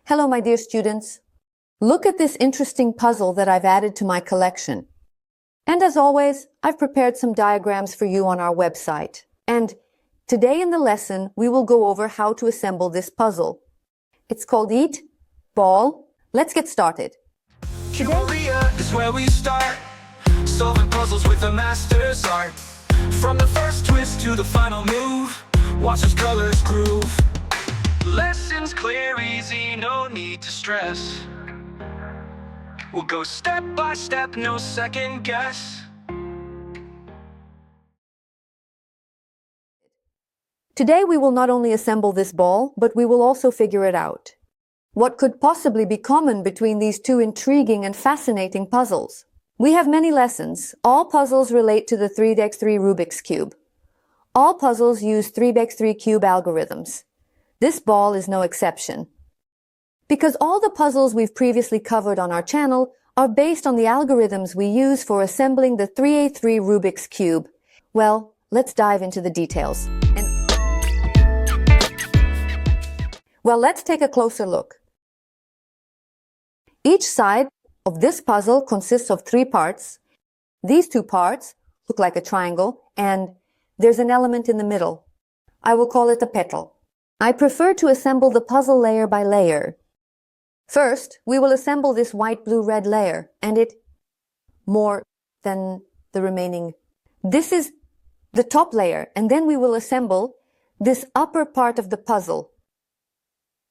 Hello, my dear students. Look at this interesting puzzle that I've added to my collection. And as always, I've prepared some diagrams for you on our website. And today in the lesson, we will go over how to assemble this puzzle. It's called Yeet Ball. Let's get started. Cubearea is where we start, solving puzzles with a master's art. From the first twist to the final move, watch as colors groove. Lessons clear, easy, no need to stress. We'll go step by step, no second guess. Today we will not only assemble this ball, but we will also figure it out. What could possibly be common between these two intriguing and fascinating puzzles? We have many lessons. All puzzles relate to the 3x3 Rubik's Cube. All puzzles use 3x3 cube algorithms. This ball is no exception. Because all the puzzles we've previously covered on our channel are based on the algorithms we use for assembling the 3x3 Rubik's Cube. Well, let's dive into the details. Let's take a closer look. Each side of this puzzle consists of 3 parts. These 2 parts look like a triangle, and there's an element in the middle. I will call it a petal. I prefer to assemble the puzzle layer by layer. First, we will assemble this white, blue, red layer, and it more than the remaining. This is the top layer, and then we will assemble this upper part of the puzzle.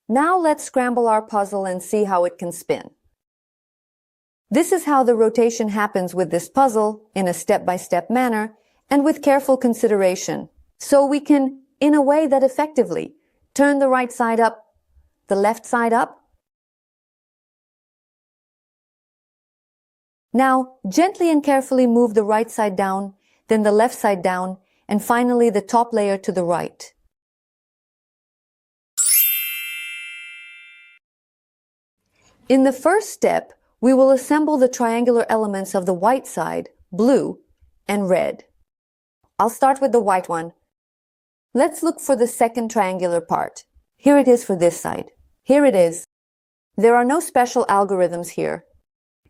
Now let's scramble our puzzle and see how it can spin. This is how the rotation happens with this puzzle in a step-by-step manner and with careful consideration. So we can, in a way that effectively, turn the right side up, the left side up. Now, gently and carefully move the right side down, then the left side down, and finally the top layer to the right. In the first step, we will assemble the triangular elements of the white side, blue, and red. I'll start with the white one. Let's look for the second triangular part. Here it is for this side. Here it is. There are no special algorithms here.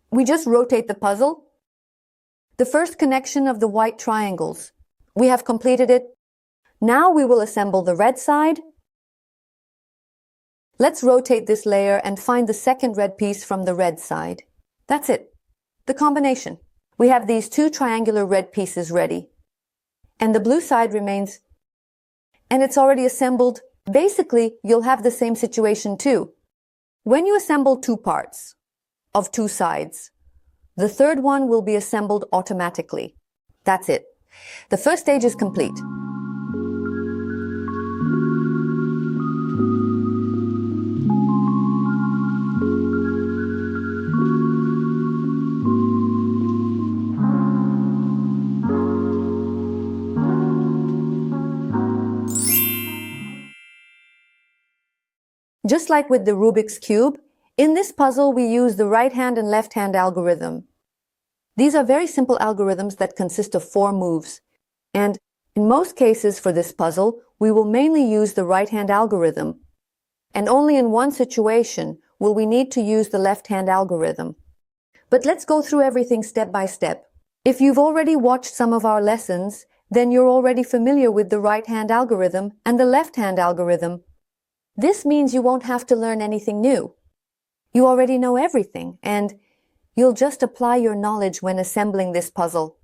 We just rotate the puzzle. The first connection of the white triangles. We have completed it. Now we will assemble the red side. Let's rotate this layer and find the second red piece from the red side. That's it. The combination. We have these 2 triangular red pieces ready. And the blue side remains. And it's already assembled. Basically, you'll have the same situation too. When you assemble 2 parts of 2 sides, the third one will be assembled automatically. That's it. The first stage is complete. Just like with the Rubik's Cube, in this puzzle we use the right-hand and left-hand algorithm. These are very simple algorithms that consist of 4 moves. And in most cases for this puzzle, we will mainly use the right-hand algorithm. And only in one situation will we need to use the left-hand algorithm. But let's go through everything step by step. If you've already watched some of our lessons, then you're already familiar with the right-hand algorithm and the left-hand algorithm. This means you won't have to learn anything new. You already know everything, and you'll just apply your knowledge when assembling this puzzle.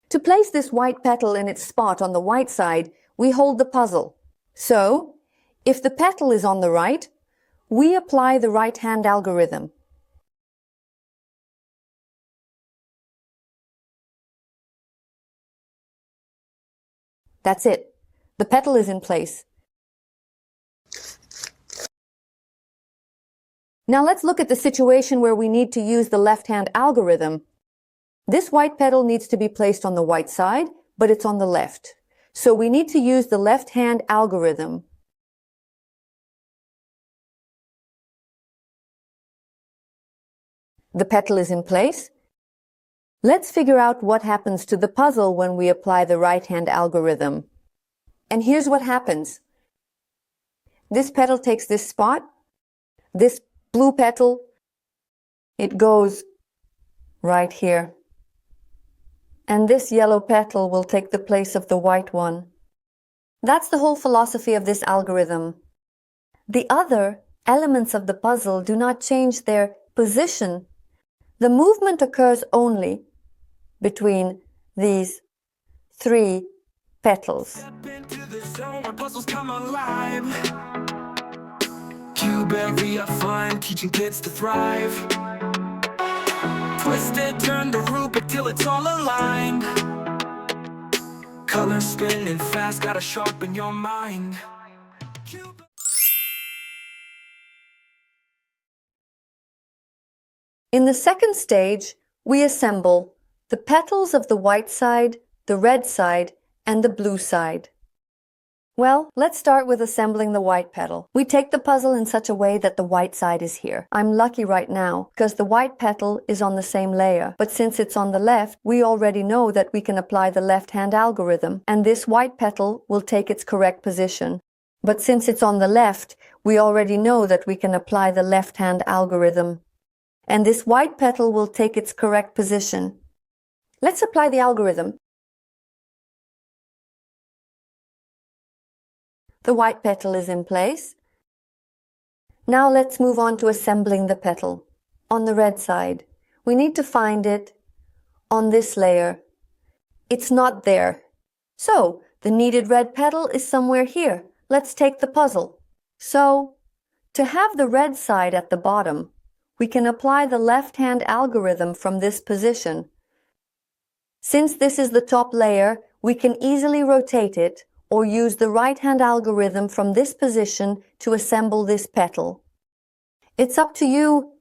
To place this white petal in its spot on the white side, we hold the puzzle. So, if the petal is on the right, we apply the right-hand algorithm. That's it. The petal is in place. Now let's look at the situation where we need to use the left-hand algorithm. This white petal needs to be placed on the white side, but it's on the left. So we need to use the left-hand algorithm. The petal is in place. Let's figure out what happens to the puzzle when we apply the right-hand algorithm. And here's what happens. This petal takes this spot. This blue petal, it goes right here. And this yellow petal will take the place of the white one. That's the whole philosophy of this algorithm. The other elements of the puzzle do not change their position. The movement occurs only between these three petals. Step into the zone where puzzles come alive. Cubearea.fun, teaching kids to thrive. Twist it, turn the Rubik till it's all aligned. Colors spinning fast, gotta sharpen your mind. In the second stage, we assemble the petals of the white side, the red side, and the blue side. Well, let's start with assembling the white petal. We take the puzzle in such a way that the white side is here. I'm lucky right now because the white petal is on the same layer, but since it's on the left, we already know that we can apply the left-hand algorithm, and this white petal will take its correct position. But since it's on the left, we already know that we can apply the left-hand algorithm, and this white petal will take its correct position. Let's apply the algorithm. The white petal is in place. Now let's move on to assembling the petal. On the red side, we need to find it on this layer. It's not there. So, the needed red petal is somewhere here. Let's take the puzzle. So, to have the red side at the bottom, we can apply the left-hand algorithm from this position. Since this is the top layer, we can easily rotate it or use the right-hand algorithm from this position to assemble this petal. It's up to you.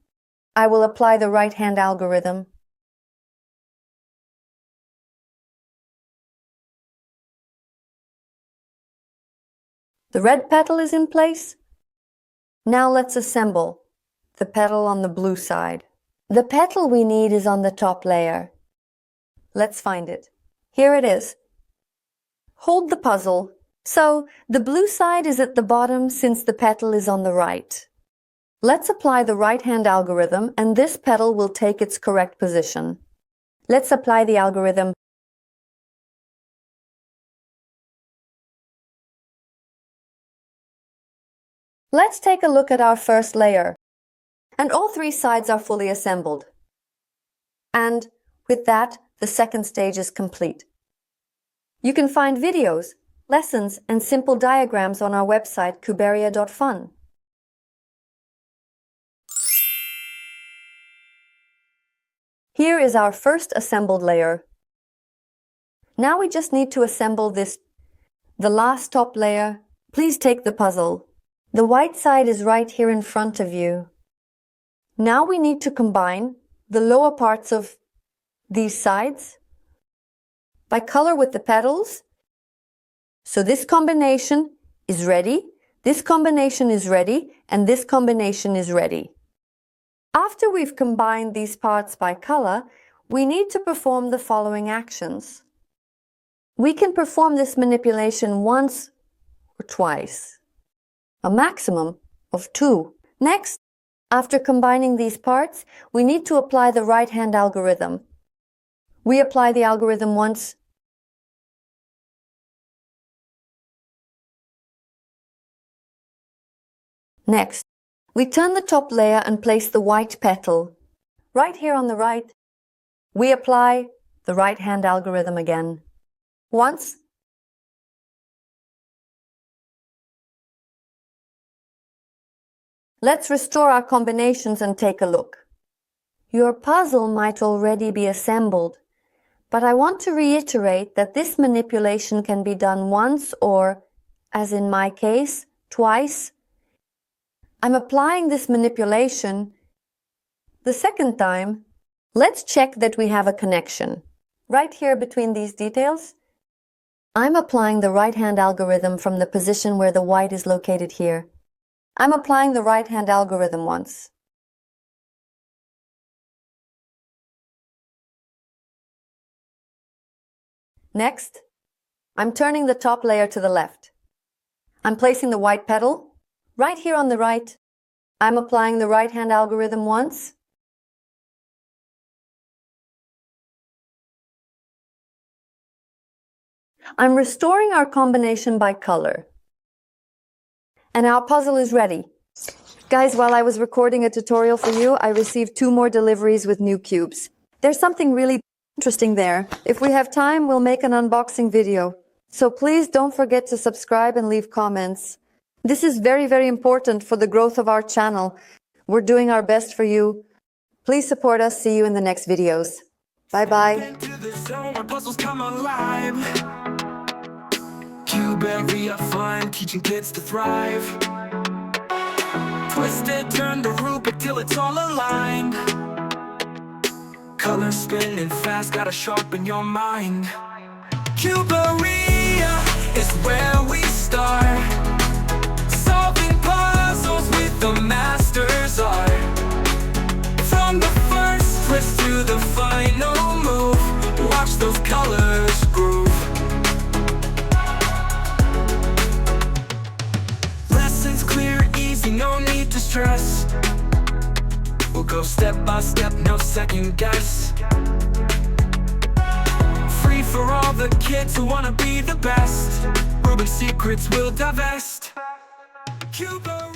I will apply the right-hand algorithm. The red petal is in place. Now let's assemble the petal on the blue side. The petal we need is on the top layer. Let's find it. Here it is. Hold the puzzle. So, the blue side is at the bottom since the petal is on the right. Let's apply the right-hand algorithm and this petal will take its correct position. Let's apply the algorithm. Let's take a look at our first layer. And all three sides are fully assembled. And with that, the second stage is complete. You can find videos, lessons, and simple diagrams on our website, Cubearea.fun. Here is our first assembled layer. Now we just need to assemble the last top layer. Please take the puzzle. The white side is right here in front of you. Now we need to combine the lower parts of these sides by color with the petals. So this combination is ready, this combination is ready, and this combination is ready. After we've combined these parts by color, we need to perform the following actions. We can perform this manipulation once or twice, a maximum of 2. Next, after combining these parts, we need to apply the right-hand algorithm. We apply the algorithm once. Next, we turn the top layer and place the white petal. Right here on the right, we apply the right-hand algorithm again. Once. Let's restore our combinations and take a look. Your puzzle might already be assembled, but I want to reiterate that this manipulation can be done once or, as in my case, twice. I'm applying this manipulation the second time. Let's check that we have a connection. Right here between these details, I'm applying the right-hand algorithm from the position where the white is located here. I'm applying the right-hand algorithm once. Next, I'm turning the top layer to the left. I'm placing the white petal right here on the right. I'm applying the right-hand algorithm once. I'm restoring our combination by color. And our puzzle is ready. Guys, while I was recording a tutorial for you, I received 2 more deliveries with new cubes. There's something really interesting there. If we have time, we'll make an unboxing video. So please don't forget to subscribe and leave comments. This is very, very important for the growth of our channel. We're doing our best for you. Please support us. See you in the next videos. Bye-bye. Cubearea.fun, teaching kids to thrive. Twist it, turn the Rubik till it's all aligned. Color spinning fast, gotta sharpen your mind. Cubearea is where we start, solving puzzles with the master's art. From the first twist to the final move, watch those colors groove. Lessons clear, easy, no need to stress. We'll go step by step, no second guess. Free for all the kids who wanna be the best. Rubik's secrets will divest. Cubearea.